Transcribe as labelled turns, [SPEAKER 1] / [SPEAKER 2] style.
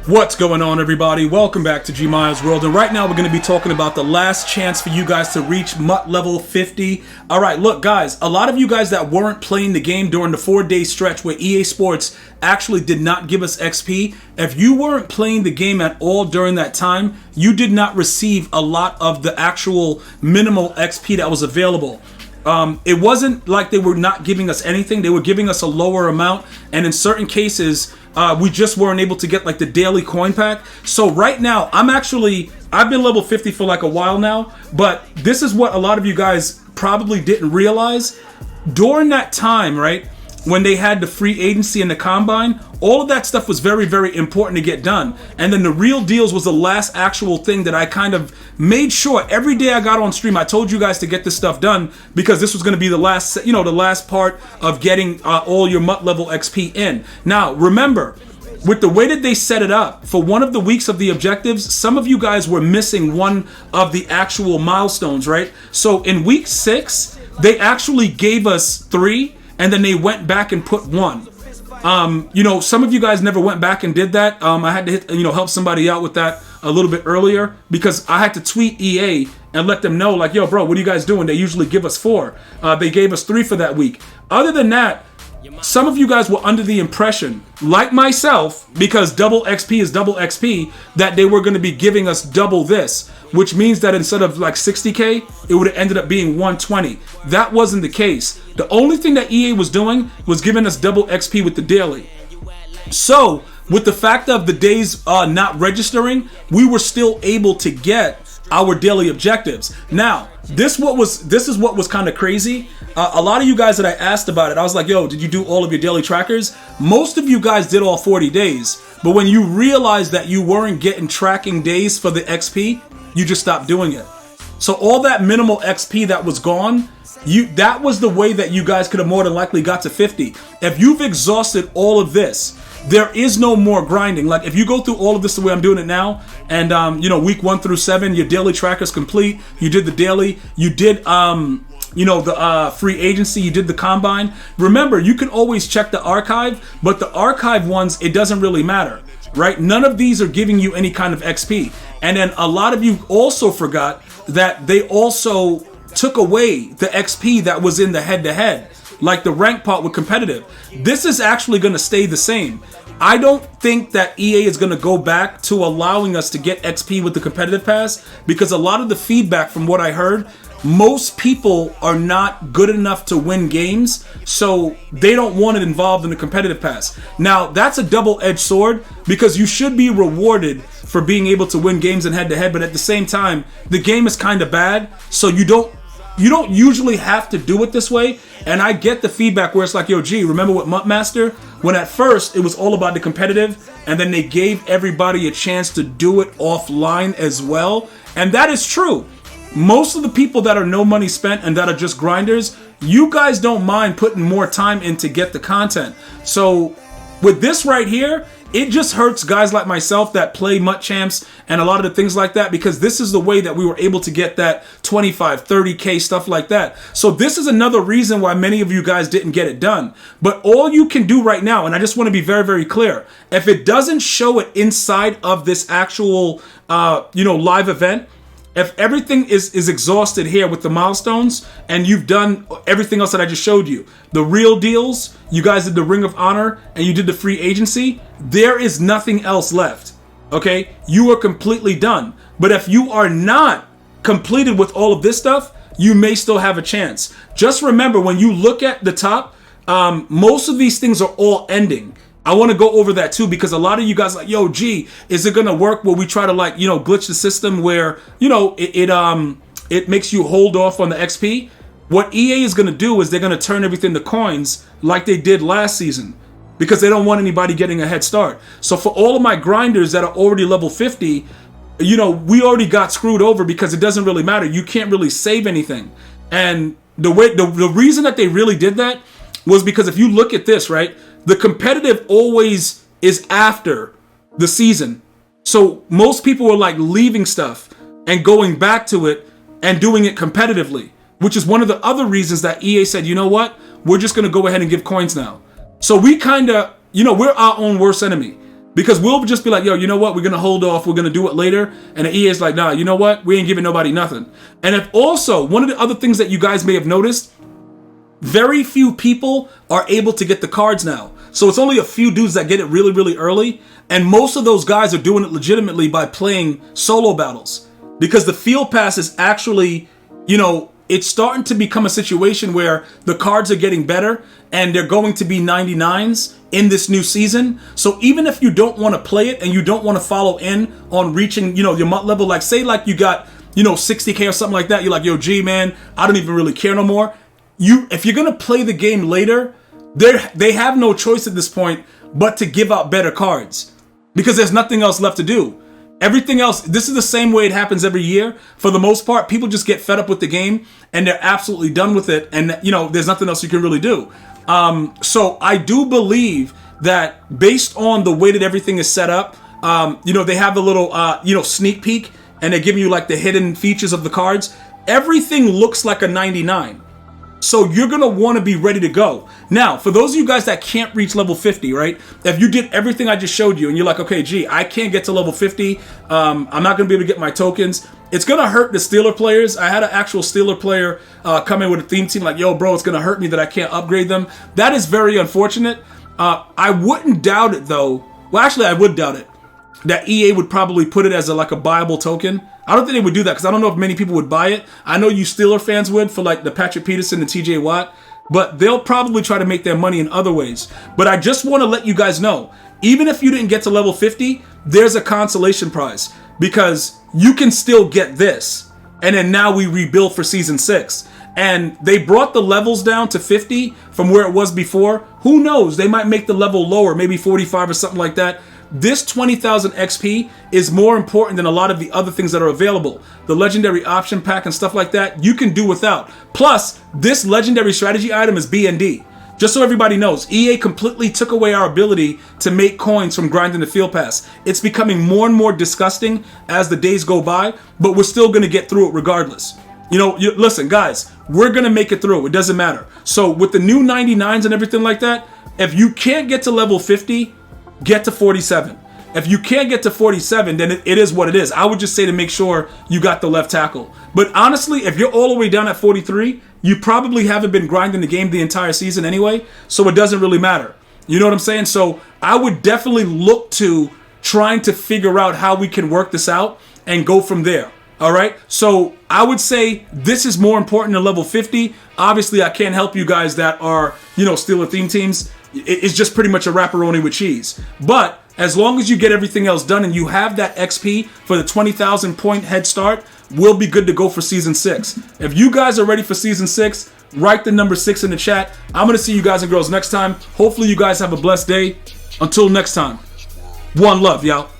[SPEAKER 1] What's going on, everybody? Welcome back to GmiasWorld, and right now we're going to be talking about the last chance for you guys to reach MUT level 50. Alright, look guys, a lot of you guys that weren't playing the game during the 4-day stretch where EA Sports actually did not give us XP, if you weren't playing the game at all during that time, you did not receive a lot of the actual minimal XP that was available. It wasn't like they were not giving us anything. They were giving us a lower amount, and in certain cases we just weren't able to get like the daily coin pack. So right now I've been level 50 for like a while now, but this is what a lot of you guys probably didn't realize. During that time, right, when they had the free agency and the combine, all of that stuff was very, very important to get done. And then the real deals was the last actual thing that I kind of made sure every day I got on stream, I told you guys to get this stuff done because this was going to be the last, the last part of getting all your MUT level XP in. Now, remember, with the way that they set it up, for one of the weeks of the objectives, some of you guys were missing one of the actual milestones, right? So in week 6, they actually gave us 3, and then they went back and put 1. Some of you guys never went back and did that. I had to help somebody out with that a little bit earlier because I had to tweet EA and let them know, like, yo, bro, what are you guys doing? They usually give us 4. They gave us 3 for that week. Other than that, some of you guys were under the impression, like myself, because double XP is double XP, that they were going to be giving us double this, which means that instead of like 60k, it would have ended up being 120. That wasn't the case. The only thing that EA was doing was giving us double XP with the daily. So, with the fact of the days not registering, we were still able to get our daily objectives. Now, this is what was kind of crazy. A lot of you guys that I asked about it, I was like, yo, did you do all of your daily trackers? Most of you guys did all 40 days. But when you realized that you weren't getting tracking days for the XP, you just stopped doing it. So all that minimal XP that was gone, that was the way that you guys could have more than likely got to 50. If you've exhausted all of this, there is no more grinding. Like if you go through all of this the way I'm doing it now, and week 1 through 7, your daily tracker's complete. You did the daily. You did the free agency. You did the combine. Remember, you can always check the archive, but the archive ones, it doesn't really matter, right? None of these are giving you any kind of XP. And then a lot of you also forgot that they also took away the XP that was in the head-to-head, like the rank part with competitive. This is actually going to stay the same. I don't think that EA is going to go back to allowing us to get XP with the competitive pass, because a lot of the feedback from what I heard, most people are not good enough to win games, so they don't want it involved in the competitive pass. Now, that's a double-edged sword, because you should be rewarded for being able to win games in head-to-head, but at the same time, the game is kind of bad, so you don't usually have to do it this way. And I get the feedback where it's like, yo, G, remember with MUT Master? When at first it was all about the competitive, and then they gave everybody a chance to do it offline as well. And that is true. Most of the people that are no money spent and that are just grinders, you guys don't mind putting more time in to get the content. So with this right here, it just hurts guys like myself that play MUT champs and a lot of the things like that, because this is the way that we were able to get that 25, 30k stuff like that. So this is another reason why many of you guys didn't get it done. But all you can do right now, and I just want to be very, very clear, if it doesn't show it inside of this actual live event, if everything is exhausted here with the milestones and you've done everything else that I just showed you, the real deals, you guys did the Ring of Honor and you did the free agency, there is nothing else left, okay? You are completely done. But if you are not completed with all of this stuff, you may still have a chance. Just remember, when you look at the top, most of these things are all ending. I want to go over that too, because a lot of you guys are like, yo, G, is it going to work where we try to glitch the system where, it makes you hold off on the XP? What EA is going to do is they're going to turn everything to coins like they did last season, because they don't want anybody getting a head start. So for all of my grinders that are already level 50, we already got screwed over because it doesn't really matter. You can't really save anything. And the reason that they really did that was because if you look at this, right, the competitive always is after the season. So most people are like leaving stuff and going back to it and doing it competitively, which is one of the other reasons that EA said, you know what, we're just going to go ahead and give coins now. So we kind of, we're our own worst enemy. Because we'll just be like, yo, you know what? We're going to hold off. We're going to do it later. And the EA is like, nah, you know what? We ain't giving nobody nothing. And if also, one of the other things that you guys may have noticed, very few people are able to get the cards now. So it's only a few dudes that get it really, really early. And most of those guys are doing it legitimately by playing solo battles. Because the field pass is actually, you know, it's starting to become a situation where the cards are getting better and they're going to be 99s in this new season. So even if you don't want to play it and you don't want to follow in on reaching, you know, your MUT level, like say like you got, you know, 60K or something like that, you're like, yo, G, man, I don't even really care no more. If you're going to play the game later, they have no choice at this point but to give out better cards because there's nothing else left to do. Everything else, this is the same way it happens every year. For the most part, people just get fed up with the game and they're absolutely done with it. And, you know, there's nothing else you can really do. So I do believe that based on the way that everything is set up, you know, they have the little, you know, sneak peek and they're giving you like the hidden features of the cards. Everything looks like a 99. So you're going to want to be ready to go. Now, for those of you guys that can't reach level 50, right? If you did everything I just showed you and you're like, okay, gee, I can't get to level 50. I'm not going to be able to get my tokens. It's going to hurt the Steeler players. I had an actual Steeler player come in with a theme team like, yo, bro, it's going to hurt me that I can't upgrade them. That is very unfortunate. I wouldn't doubt it, though. Well, actually, I would doubt it. That EA would probably put it as like a buyable token. I don't think they would do that because I don't know if many people would buy it. I know you Steeler fans would for like the Patrick Peterson and TJ Watt, but they'll probably try to make their money in other ways. But I just want to let you guys know, even if you didn't get to level 50, there's a consolation prize because you can still get this. And then now we rebuild for season 6. And they brought the levels down to 50 from where it was before. Who knows? They might make the level lower, maybe 45 or something like that. This 20,000 XP is more important than a lot of the other things that are available. The legendary option pack and stuff like that, you can do without. Plus, this legendary strategy item is BND. Just so everybody knows, EA completely took away our ability to make coins from grinding the field pass. It's becoming more and more disgusting as the days go by, but we're still going to get through it regardless. You know, listen, guys, we're going to make it through. It doesn't matter. So with the new 99s and everything like that, if you can't get to level 50, get to 47. If you can't get to 47, then it is what it is. I would just say to make sure you got the left tackle. But honestly, if you're all the way down at 43, you probably haven't been grinding the game the entire season anyway, so it doesn't really matter. You know what I'm saying? So I would definitely look to trying to figure out how we can work this out and go from there. All right? So I would say this is more important than level 50. Obviously, I can't help you guys that are, you know, Steeler theme teams. It's just pretty much a wrapperoni with cheese. But as long as you get everything else done and you have that XP for the 20,000 point head start, we'll be good to go for season 6. If you guys are ready for season 6, write the number 6 in the chat. I'm going to see you guys and girls next time. Hopefully you guys have a blessed day. Until next time, one love, y'all.